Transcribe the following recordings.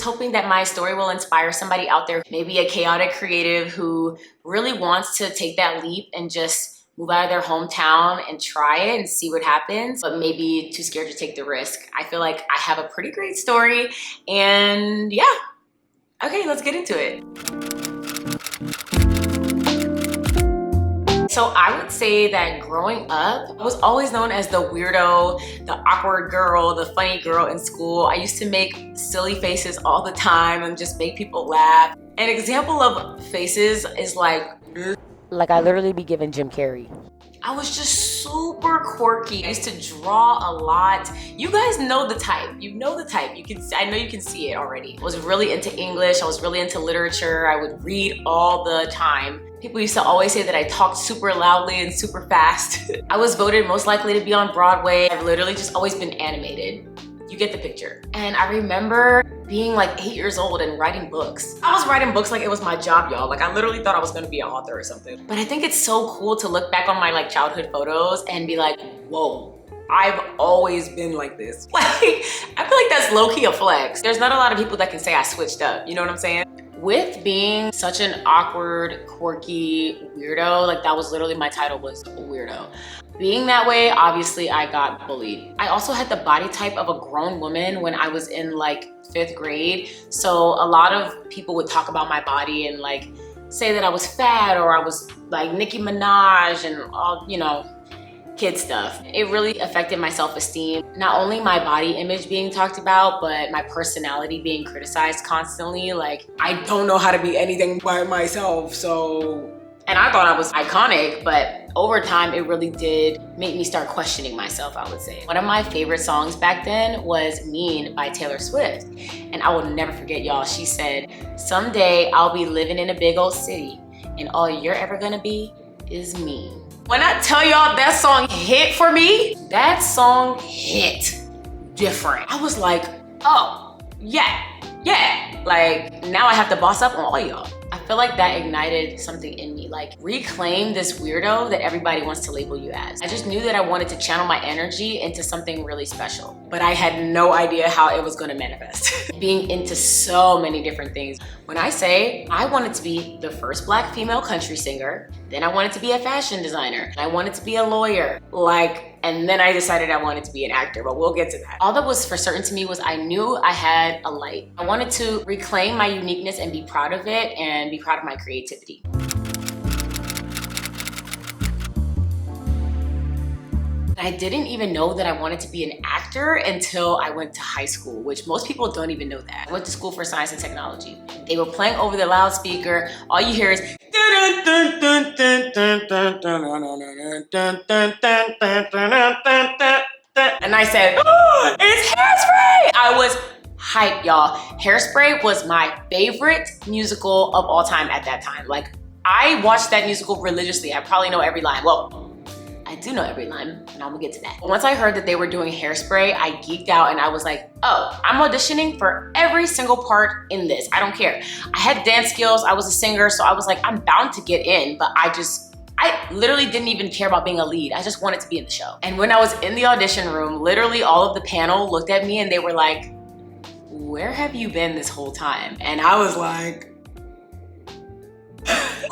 just hoping that my story will inspire somebody out there, maybe a chaotic creative who really wants to take that leap and just move out of their hometown and try it and see what happens, but maybe too scared to take the risk. I feel like I have a pretty great story, and yeah. Okay, let's get into it. So I would say that growing up, I was always known as the weirdo, the awkward girl, the funny girl in school. I used to make silly faces all the time and just make people laugh. An example of faces is like I literally be giving Jim Carrey. I was just super quirky. I used to draw a lot. You guys know the type. You know the type. I know you can see it already. I was really into English. I was really into literature. I would read all the time. People used to always say that I talked super loudly and super fast. I was voted most likely to be on Broadway. I've literally just always been animated. You get the picture. And I remember being like 8 years old and writing books. I was writing books like it was my job, y'all. Like I literally thought I was gonna be an author or something. But I think it's so cool to look back on my like childhood photos and be like, whoa, I've always been like this. Like, I feel like that's low-key a flex. There's not a lot of people that can say I switched up, you know what I'm saying? With being such an awkward, quirky weirdo, like that was literally my title, was weirdo. Being that way, obviously I got bullied. I also had the body type of a grown woman when I was in like 5th grade. So a lot of people would talk about my body and like say that I was fat or I was like Nicki Minaj and all, you know, kid stuff. It really affected my self-esteem. Not only my body image being talked about, but my personality being criticized constantly. Like, I don't know how to be anything by myself, so... And I thought I was iconic, but over time, it really did make me start questioning myself, I would say. One of my favorite songs back then was Mean by Taylor Swift. And I will never forget, y'all, she said, "Someday I'll be living in a big old city, and all you're ever gonna be is mean." When I tell y'all that song hit for me, that song hit different. I was like, oh, yeah. Like, now I have to boss up on all y'all. I feel like that ignited something in me, like reclaim this weirdo that everybody wants to label you as. I just knew that I wanted to channel my energy into something really special, but I had no idea how it was gonna manifest. Being into so many different things. When I say I wanted to be the first Black female country singer, then I wanted to be a fashion designer, I wanted to be a lawyer, and then I decided I wanted to be an actor, but we'll get to that. All that was for certain to me was I knew I had a light. I wanted to reclaim my uniqueness and be proud of it and be proud of my creativity. I didn't even know that I wanted to be an actor until I went to high school, which most people don't even know that. I went to school for science and technology. They were playing over the loudspeaker. All you hear is and I said, oh, it's Hairspray! I was hyped, y'all. Hairspray was my favorite musical of all time at that time. Like, I watched that musical religiously. I probably know every line. Well, I do know every line, and I'm gonna get to that. Once I heard that they were doing Hairspray, I geeked out and I was like, oh, I'm auditioning for every single part in this. I don't care. I had dance skills, I was a singer, so I was like, I'm bound to get in, but I literally didn't even care about being a lead. I just wanted to be in the show. And when I was in the audition room, literally all of the panel looked at me and they were like, where have you been this whole time? And I was like,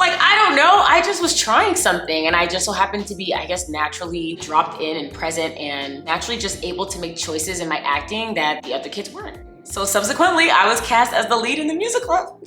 I don't know, I just was trying something and I just so happened to be, I guess, naturally dropped in and present and naturally just able to make choices in my acting that the other kids weren't. So subsequently, I was cast as the lead in the musical.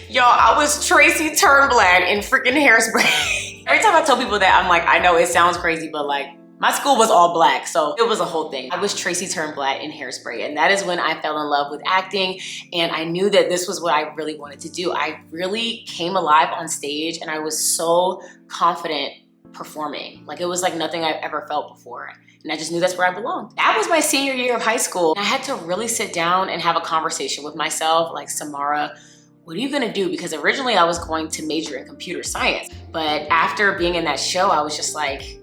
Y'all, I was Tracy Turnblad in freaking Hairspray. Every time I tell people that, I'm like, I know it sounds crazy, but like, my school was all Black, so it was a whole thing. I was Tracy Turnblad in Hairspray, and that is when I fell in love with acting, and I knew that this was what I really wanted to do. I really came alive on stage, and I was so confident performing. Like, it was like nothing I've ever felt before, and I just knew that's where I belonged. That was my senior year of high school. I had to really sit down and have a conversation with myself, like, Samara, what are you gonna do? Because originally I was going to major in computer science, but after being in that show, I was just like,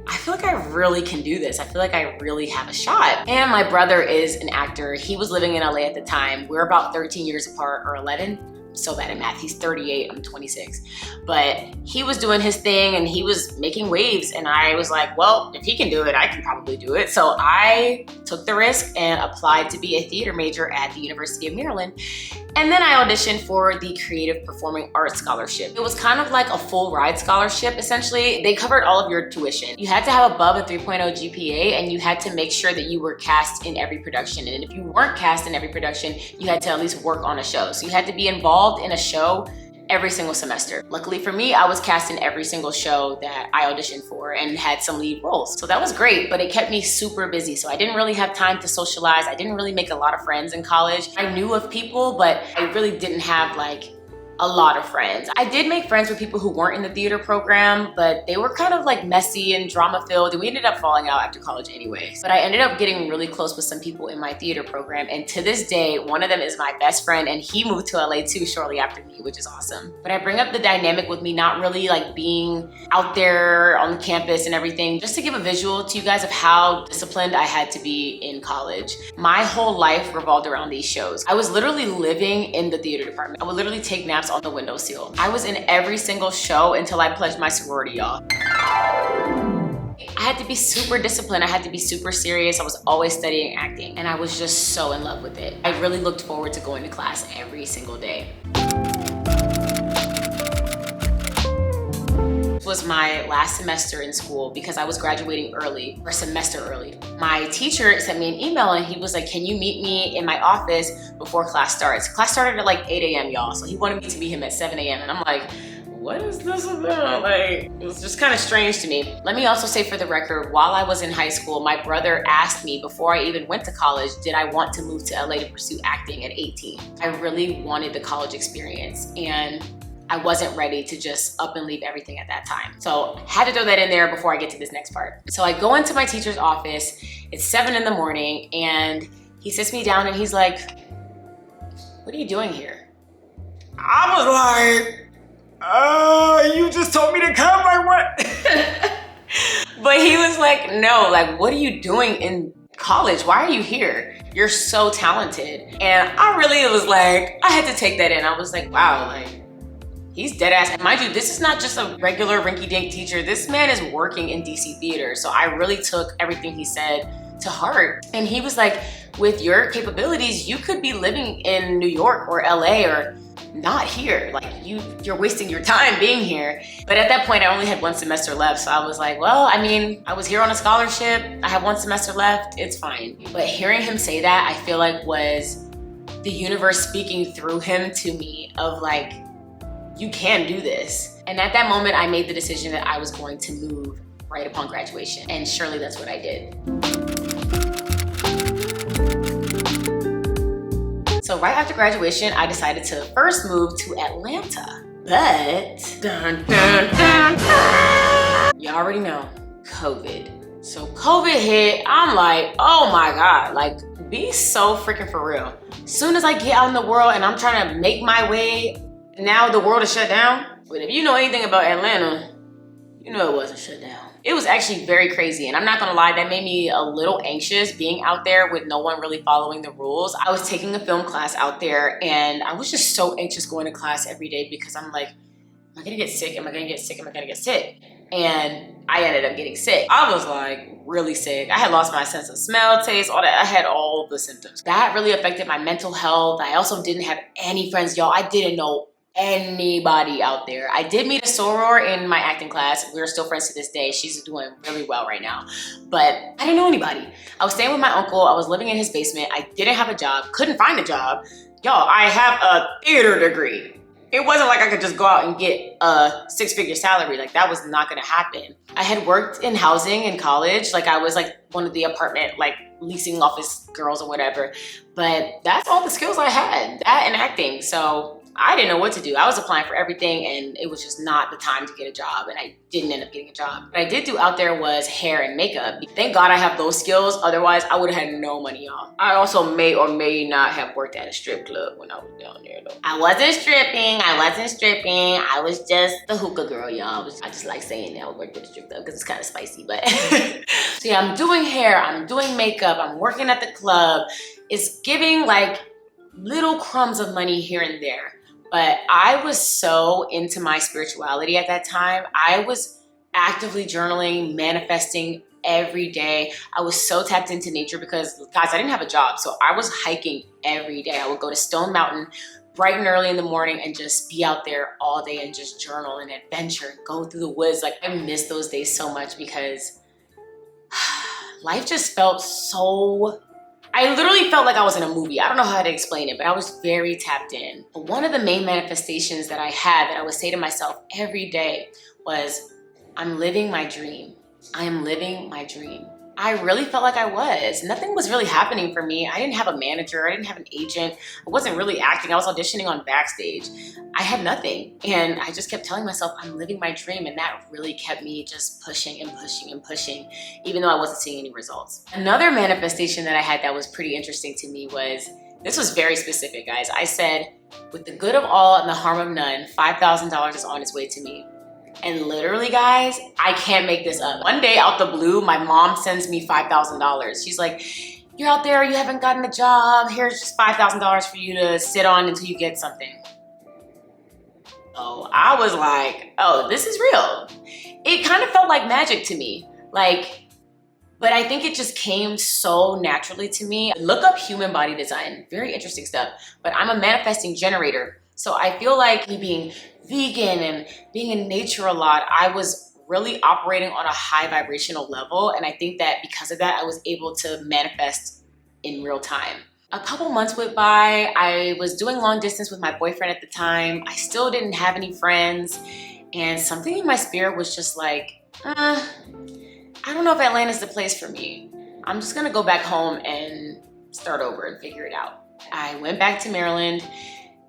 I feel like I really can do this. I feel like I really have a shot. And my brother is an actor. He was living in LA at the time. We're about 13 years apart, or 11. so bad at math. He's 38, I'm 26. But he was doing his thing and he was making waves, and I was like, well, if he can do it, I can probably do it. So I took the risk and applied to be a theater major at the University of Maryland. And then I auditioned for the Creative Performing Arts Scholarship. It was kind of like a full ride scholarship, essentially. They covered all of your tuition. You had to have above a 3.0 GPA, and you had to make sure that you were cast in every production. And if you weren't cast in every production, you had to at least work on a show. So you had to be involved in a show every single semester. Luckily for me, I was cast in every single show that I auditioned for and had some lead roles. So that was great, but it kept me super busy. So I didn't really have time to socialize. I didn't really make a lot of friends in college. I knew of people, but I really didn't have like a lot of friends. I did make friends with people who weren't in the theater program, but they were kind of like messy and drama filled, and we ended up falling out after college anyways. But I ended up getting really close with some people in my theater program, and to this day, one of them is my best friend, and he moved to LA too shortly after me, which is awesome. But I bring up the dynamic with me not really like being out there on the campus and everything, just to give a visual to you guys of how disciplined I had to be in college. My whole life revolved around these shows. I was literally living in the theater department. I would literally take naps on the windowsill. I was in every single show until I pledged my sorority, y'all. I had to be super disciplined. I had to be super serious. I was always studying acting, and I was just so in love with it. I really looked forward to going to class every single day. It was my last semester in school because I was graduating early, or a semester early. My teacher sent me an email and he was like, can you meet me in my office before class starts? Class started at like 8 a.m. y'all, so he wanted me to meet him at 7 a.m. and I'm like, what is this about? Like, it was just kind of strange to me. Let me also say for the record, while I was in high school, my brother asked me before I even went to college, did I want to move to LA to pursue acting at 18? I really wanted the college experience, and I wasn't ready to just up and leave everything at that time. So had to throw that in there before I get to this next part. So I go into my teacher's office, it's 7 in the morning, and he sits me down and he's like, what are you doing here? I was like, you just told me to come, like what? But he was like, no, like, what are you doing in college? Why are you here? You're so talented. And I really was like, I had to take that in. I was like, wow, like, he's dead ass. And mind you, this is not just a regular rinky-dink teacher. This man is working in DC theater. So I really took everything he said to heart. And he was like, with your capabilities, you could be living in New York or LA or not here. Like you're wasting your time being here. But at that point, I only had one semester left. So I was like, well, I mean, I was here on a scholarship. I have one semester left. It's fine. But hearing him say that, I feel like was the universe speaking through him to me of like, you can do this. And at that moment, I made the decision that I was going to move right upon graduation. And surely that's what I did. So right after graduation, I decided to first move to Atlanta. But, dun, dun, dun, dun, you already know, COVID. So COVID hit, I'm like, oh my God, like be so freaking for real. As soon as I get out in the world and I'm trying to make my way, now the world is shut down. But if you know anything about Atlanta, you know it wasn't shut down. It was actually very crazy, and I'm not gonna lie, that made me a little anxious being out there with no one really following the rules. I was taking a film class out there, and I was just so anxious going to class every day because I'm like, am I gonna get sick? Am I gonna get sick? Am I gonna get sick? And I ended up getting sick. I was like really sick. I had lost my sense of smell, taste, all that. I had all the symptoms. That really affected my mental health. I also didn't have any friends, y'all. I didn't know anybody out there. I did meet a soror in my acting class. We're still friends to this day. She's doing really well right now. But I didn't know anybody. I was staying with my uncle. I was living in his basement. I didn't have a job, couldn't find a job. Y'all, I have a theater degree. It wasn't like I could just go out and get a 6-figure salary. Like that was not gonna happen. I had worked in housing in college. Like I was like one of the apartment, like leasing office girls or whatever. But that's all the skills I had, that and acting. So I didn't know what to do. I was applying for everything and it was just not the time to get a job, and I didn't end up getting a job. What I did do out there was hair and makeup. Thank God I have those skills, otherwise I would have had no money, y'all. I also may or may not have worked at a strip club when I was down there though. I wasn't stripping, I was just the hookah girl, y'all. I just like saying that I worked at a strip club because it's kind of spicy, but. So yeah, I'm doing hair, I'm doing makeup, I'm working at the club. It's giving like little crumbs of money here and there. But I was so into my spirituality at that time. I was actively journaling, manifesting every day. I was so tapped into nature because, guys, I didn't have a job. So I was hiking every day. I would go to Stone Mountain bright and early in the morning and just be out there all day and just journal and adventure and go through the woods. Like, I miss those days so much because life just felt so, I literally felt like I was in a movie. I don't know how to explain it, but I was very tapped in. But one of the main manifestations that I had that I would say to myself every day was, I'm living my dream. I am living my dream. I really felt like I was. Nothing was really happening for me. I didn't have a manager. I didn't have an agent. I wasn't really acting. I was auditioning on Backstage. I had nothing. And I just kept telling myself, I'm living my dream. And that really kept me just pushing and pushing and pushing, even though I wasn't seeing any results. Another manifestation that I had that was pretty interesting to me was, this was very specific, guys. I said, with the good of all and the harm of none, $5,000 is on its way to me. And literally, guys, I can't make this up. One day out the blue, my mom sends me $5,000. She's like, you're out there, you haven't gotten a job. Here's just $5,000 for you to sit on until you get something. Oh, I was like, oh, this is real. It kind of felt like magic to me. But I think it just came so naturally to me. Look up human body design, very interesting stuff. But I'm a manifesting generator. So I feel like me being vegan and being in nature a lot, I was really operating on a high vibrational level. And I think that because of that, I was able to manifest in real time. A couple months went by. I was doing long distance with my boyfriend at the time. I still didn't have any friends. And something in my spirit was just like, I don't know if Atlanta's the place for me. I'm just gonna go back home and start over and figure it out. I went back to Maryland.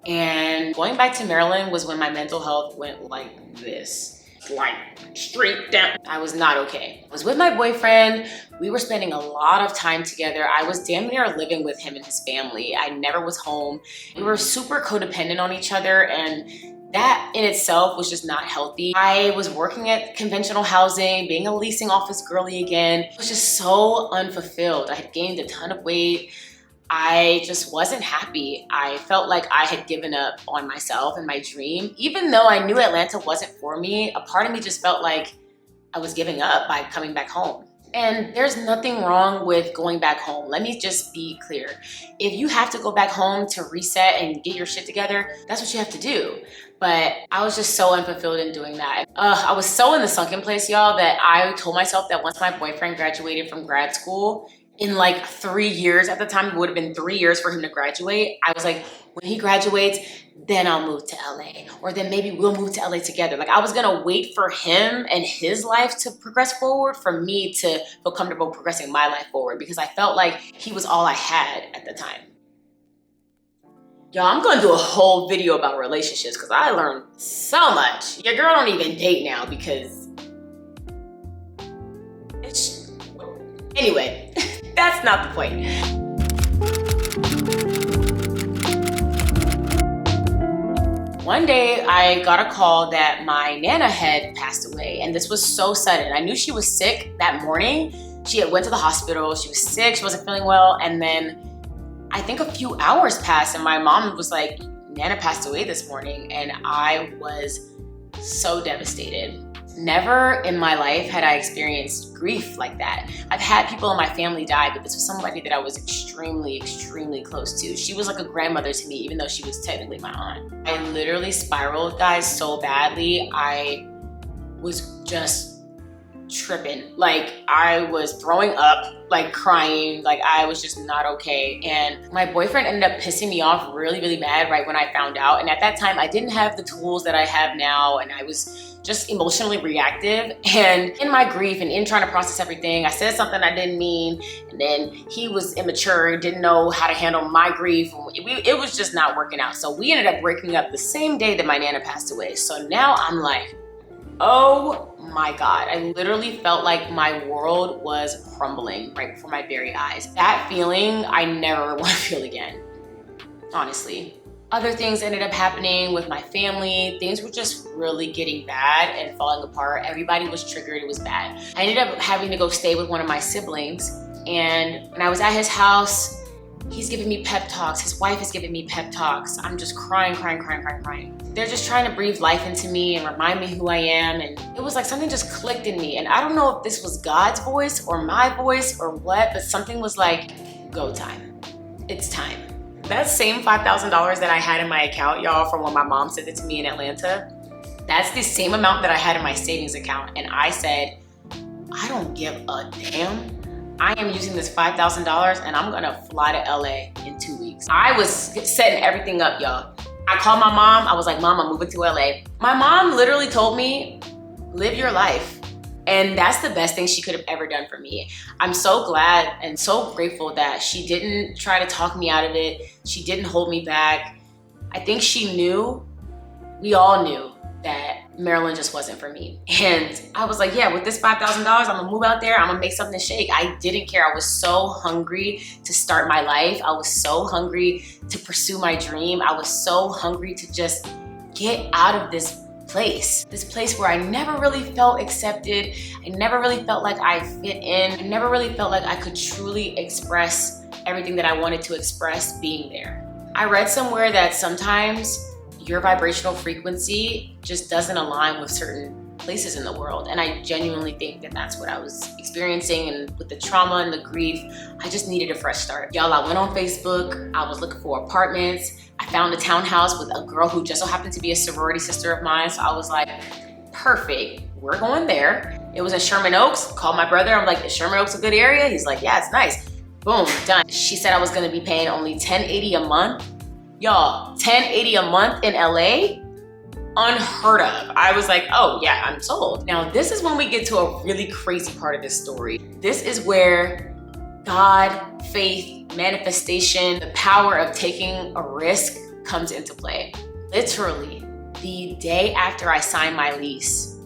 And going back to Maryland was when my mental health went like this, like straight down. I was not okay. I was with my boyfriend. We were spending a lot of time together. I was damn near living with him and his family. I never was home. We were super codependent on each other, and that in itself was just not healthy. I was working at conventional housing, being a leasing office girly again. I was just so unfulfilled. I had gained a ton of weight. I just wasn't happy. I felt like I had given up on myself and my dream. Even though I knew Atlanta wasn't for me, a part of me just felt like I was giving up by coming back home. And there's nothing wrong with going back home. Let me just be clear. If you have to go back home to reset and get your shit together, that's what you have to do. But I was just so unfulfilled in doing that. I was so in the sunken place, y'all, that I told myself that once my boyfriend graduated from grad school, in like 3 years, at the time it would have been 3 years for him to graduate. I was like, when he graduates, then I'll move to LA, or then maybe we'll move to LA together. Like, I was gonna wait for him and his life to progress forward for me to feel comfortable progressing my life forward, because I felt like he was all I had at the time. Y'all, I'm gonna do a whole video about relationships because I learned so much. Your girl don't even date now because it's, anyway. That's not the point. One day I got a call that my Nana had passed away, and this was so sudden. I knew she was sick that morning. She had went to the hospital, she was sick, she wasn't feeling well, and then I think a few hours passed and my mom was like, Nana passed away this morning, and I was so devastated. Never in my life had I experienced grief like that. I've had people in my family die, but this was somebody that I was extremely, extremely close to. She was like a grandmother to me, even though she was technically my aunt. I literally spiraled, guys, so badly. I was just tripping. Like, I was throwing up, like crying, like I was just not okay. And my boyfriend ended up pissing me off really, really bad right when I found out. And at that time, I didn't have the tools that I have now, and I was just emotionally reactive. And in my grief and in trying to process everything, I said something I didn't mean, and then he was immature, didn't know how to handle my grief. It was just not working out. So we ended up breaking up the same day that my Nana passed away. So now I'm like, oh my God. I literally felt like my world was crumbling right before my very eyes. That feeling I never want to feel again, honestly. Other things ended up happening with my family. Things were just really getting bad and falling apart. Everybody was triggered, it was bad. I ended up having to go stay with one of my siblings, and when I was at his house, He's giving me pep talks. His wife is giving me pep talks. I'm just crying. They're just trying to breathe life into me and remind me who I am. And it was like something just clicked in me. And I don't know if this was God's voice or my voice or what, but something was like, go time. It's time. That same $5,000 that I had in my account, y'all, from when my mom sent it to me in Atlanta, that's the same amount that I had in my savings account. And I said, I don't give a damn. I am using this $5,000 and I'm gonna fly to LA in 2 weeks. I was setting everything up, y'all. I called my mom. I was like, Mom, I'm moving to LA. My mom literally told me, live your life. And that's the best thing she could have ever done for me. I'm so glad and so grateful that she didn't try to talk me out of it. She didn't hold me back. I think she knew, we all knew, that Maryland just wasn't for me. And I was like, yeah, with this $5,000, I'm gonna move out there, I'm gonna make something shake. I didn't care. I was so hungry to start my life. I was so hungry to pursue my dream. I was so hungry to just get out of this place where I never really felt accepted. I never really felt like I fit in. I never really felt like I could truly express everything that I wanted to express being there. I read somewhere that sometimes your vibrational frequency just doesn't align with certain places in the world. And I genuinely think that that's what I was experiencing, and with the trauma and the grief, I just needed a fresh start. Y'all, I went on Facebook, I was looking for apartments. I found a townhouse with a girl who just so happened to be a sorority sister of mine. So I was like, perfect, we're going there. It was in Sherman Oaks. Called my brother, I'm like, is Sherman Oaks a good area? He's like, yeah, it's nice. Boom, done. She said I was gonna be paying only $10.80 a month. Y'all, $10.80 a month in LA? Unheard of. I was like, oh yeah, I'm sold. Now this is when we get to a really crazy part of this story. This is where God, faith, manifestation, the power of taking a risk comes into play. Literally, the day after I signed my lease,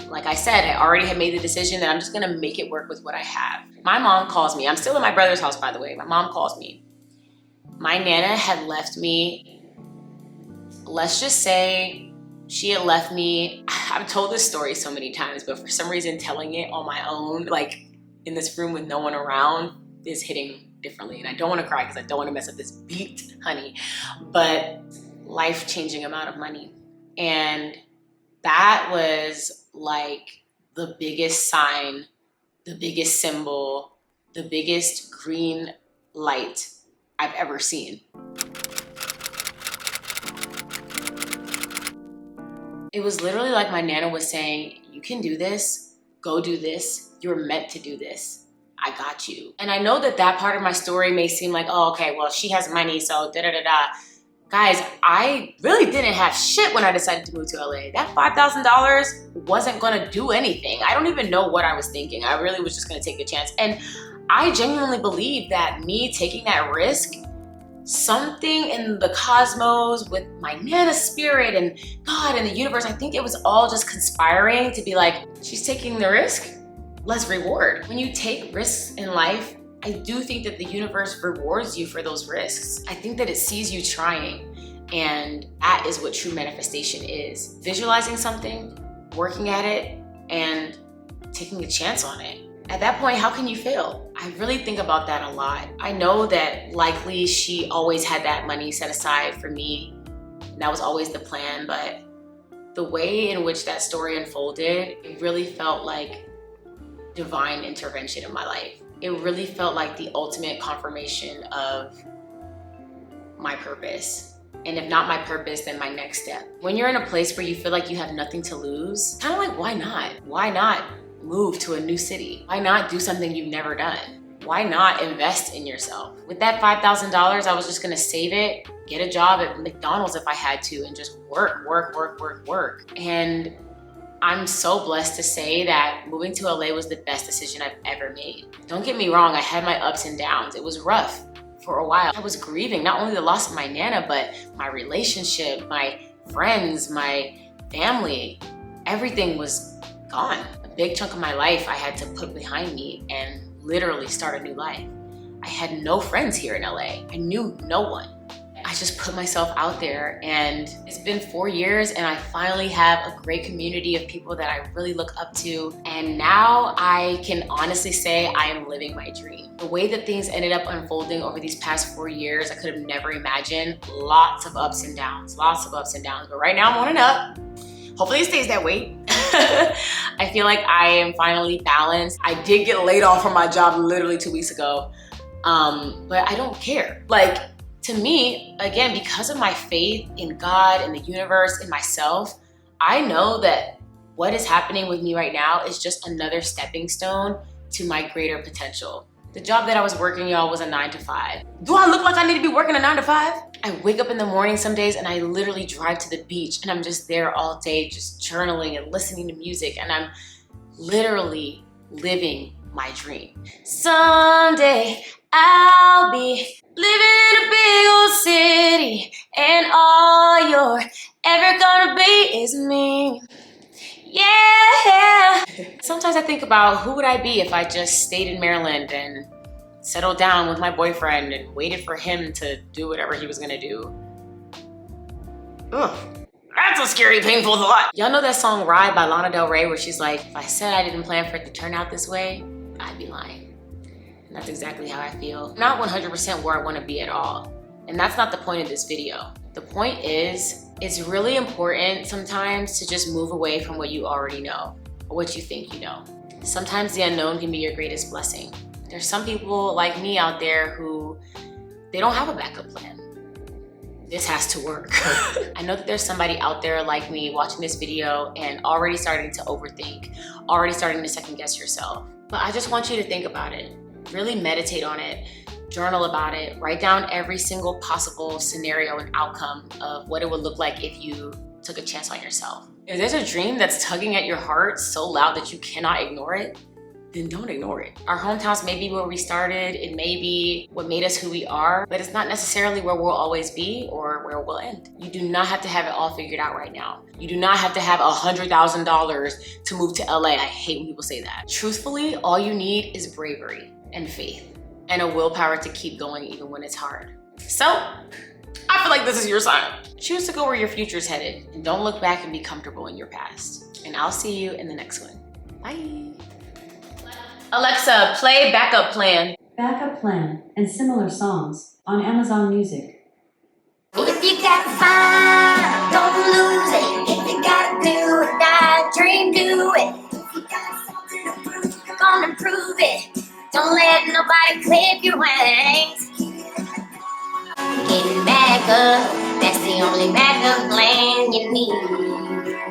like I said, I already had made the decision that I'm just gonna make it work with what I have. My mom calls me. I'm still in my brother's house, by the way. My mom calls me. My Nana had left me, let's just say, she had left me. I've told this story so many times, but for some reason telling it on my own, like in this room with no one around, is hitting differently. And I don't want to cry because I don't want to mess up this beat, honey, but life-changing amount of money. And that was like the biggest sign, the biggest symbol, the biggest green light I've ever seen. It was literally like my Nana was saying, you can do this, go do this, you're meant to do this. I got you. And I know that that part of my story may seem like, oh, okay, well, she has money, so da-da-da-da. Guys, I really didn't have shit when I decided to move to LA. That $5,000 wasn't gonna do anything. I don't even know what I was thinking. I really was just gonna take a chance. And I genuinely believe that me taking that risk, something in the cosmos with my Nana spirit and God and the universe, I think it was all just conspiring to be like, she's taking the risk, let's reward. When you take risks in life, I do think that the universe rewards you for those risks. I think that it sees you trying, and that is what true manifestation is. Visualizing something, working at it, and taking a chance on it. At that point, how can you fail? I really think about that a lot. I know that likely she always had that money set aside for me, and that was always the plan, but the way in which that story unfolded, it really felt like divine intervention in my life. It really felt like the ultimate confirmation of my purpose. And if not my purpose, then my next step. When you're in a place where you feel like you have nothing to lose, kind of like, why not? Why not move to a new city? Why not do something you've never done? Why not invest in yourself? With that $5,000, I was just gonna save it, get a job at McDonald's if I had to, and just work. And I'm so blessed to say that moving to LA was the best decision I've ever made. Don't get me wrong, I had my ups and downs. It was rough for a while. I was grieving not only the loss of my Nana, but my relationship, my friends, my family. Everything was gone. A big chunk of my life I had to put behind me and literally start a new life. I had no friends here in LA. I knew no one. I just put myself out there, and it's been 4 years and I finally have a great community of people that I really look up to. And now I can honestly say I am living my dream. The way that things ended up unfolding over these past 4 years, I could have never imagined. Lots of ups and downs, but right now I'm on and up. Hopefully it stays that way. I feel like I am finally balanced. I did get laid off from my job literally 2 weeks ago, but I don't care. Like, to me, again, because of my faith in God, in the universe, in myself, I know that what is happening with me right now is just another stepping stone to my greater potential. The job that I was working, y'all, was a 9 to 5. Do I look like I need to be working a 9 to 5? I wake up in the morning some days and I literally drive to the beach and I'm just there all day, just journaling and listening to music, and I'm literally living my dream. Someday I'll be living in a big old city and all you're ever gonna be is me. Yeah. Sometimes I think about who would I be if I just stayed in Maryland and settled down with my boyfriend and waited for him to do whatever he was gonna do. Ugh. That's a scary, painful thought. Y'all know that song Ride by Lana Del Rey where she's like, if I said I didn't plan for it to turn out this way, I'd be lying. And that's exactly how I feel. Not 100% where I want to be at all. And that's not the point of this video. The point is, it's really important sometimes to just move away from what you already know or what you think you know. Sometimes the unknown can be your greatest blessing. There's some people like me out there who, they don't have a backup plan. This has to work. I know that there's somebody out there like me watching this video and already starting to overthink, already starting to second guess yourself. But I just want you to think about it. Really meditate on it, journal about it, write down every single possible scenario and outcome of what it would look like if you took a chance on yourself. If there's a dream that's tugging at your heart so loud that you cannot ignore it, then don't ignore it. Our hometowns may be where we started, it may be what made us who we are, but it's not necessarily where we'll always be or where we'll end. You do not have to have it all figured out right now. You do not have to have $100,000 to move to LA. I hate when people say that. Truthfully, all you need is bravery and faith and a willpower to keep going even when it's hard. So, I feel like this is your sign. Choose to go where your future is headed and don't look back and be comfortable in your past. And I'll see you in the next one. Bye. Alexa, play Backup Plan. Backup Plan and similar songs on Amazon Music. If you got fire, don't lose it. If you gotta do it, that dream, do it. If you got something to prove, you're gonna prove it. Don't let nobody clip your wings. Getting back up, that's the only backup plan you need.